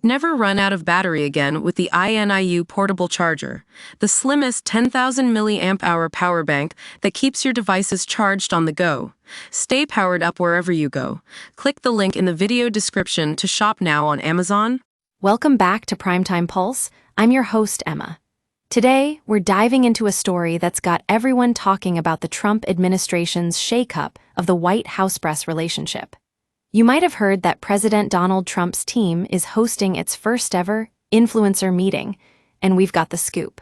Never run out of battery again with the INIU portable charger, the slimmest 10,000 milliamp hour power bank that keeps your devices charged on the go. Stay powered up wherever you go. Click the link in the video description to shop now on Amazon. Welcome back to Primetime Pulse. I'm your host, Emma. Today, we're diving into a story that's got everyone talking about the Trump administration's shakeup of the White House-press relationship. You might have heard that President Donald Trump's team is hosting its first-ever influencer meeting, and we've got the scoop.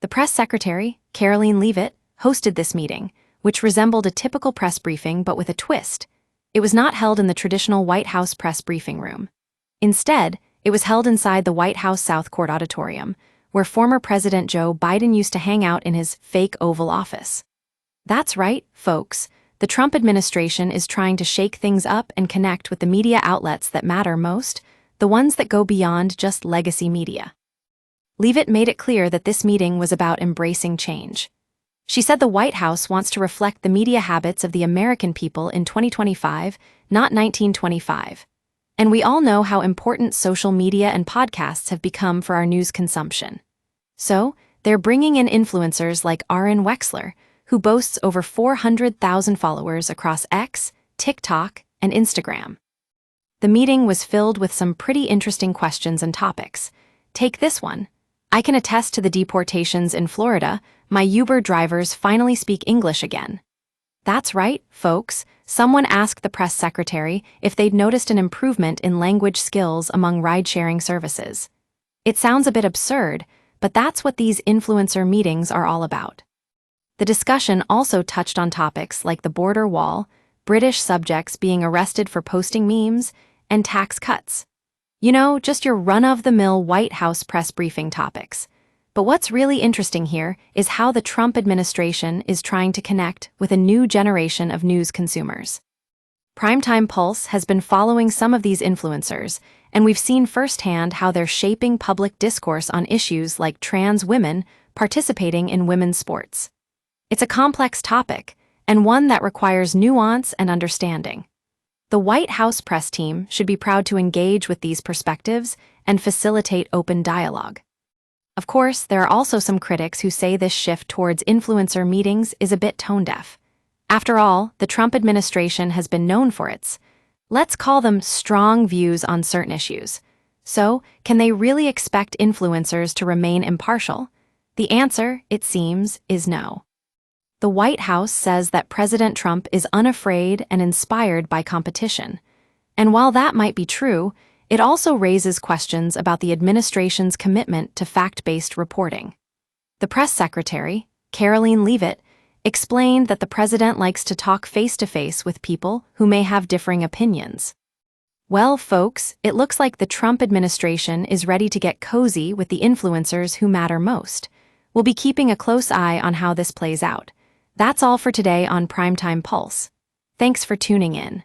The press secretary, Karoline Leavitt, hosted this meeting, which resembled a typical press briefing but with a twist. It was not held in the traditional White House press briefing room. Instead, it was held inside the White House South Court Auditorium, where former President Joe Biden used to hang out in his fake Oval Office. That's right, folks. The Trump administration is trying to shake things up and connect with the media outlets that matter most, the ones that go beyond just legacy media. Leavitt made it clear that this meeting was about embracing change. She said the White House wants to reflect the media habits of the American people in 2025, not 1925. And we all know how important social media and podcasts have become for our news consumption. So, they're bringing in influencers like Aaron Wexler, who boasts over 400,000 followers across X, TikTok, and Instagram. The meeting was filled with some pretty interesting questions and topics. Take this one. I can attest to the deportations in Florida. My Uber drivers finally speak English again. That's right, folks. Someone asked the press secretary if they'd noticed an improvement in language skills among ride-sharing services. It sounds a bit absurd, but that's what these influencer meetings are all about. The discussion also touched on topics like the border wall, British subjects being arrested for posting memes, and tax cuts. You know, just your run-of-the-mill White House press briefing topics. But what's really interesting here is how the Trump administration is trying to connect with a new generation of news consumers. Primetime Pulse has been following some of these influencers, and we've seen firsthand how they're shaping public discourse on issues like trans women participating in women's sports. It's a complex topic, and one that requires nuance and understanding. The White House press team should be proud to engage with these perspectives and facilitate open dialogue. Of course, there are also some critics who say this shift towards influencer meetings is a bit tone-deaf. After all, the Trump administration has been known for its, let's call them strong views on certain issues. So, can they really expect influencers to remain impartial? The answer, it seems, is no. The White House says that President Trump is unafraid and inspired by competition. And while that might be true, it also raises questions about the administration's commitment to fact-based reporting. The press secretary, Karoline Leavitt, explained that the president likes to talk face-to-face with people who may have differing opinions. Well, folks, it looks like the Trump administration is ready to get cozy with the influencers who matter most. We'll be keeping a close eye on how this plays out. That's all for today on Primetime Pulse. Thanks for tuning in.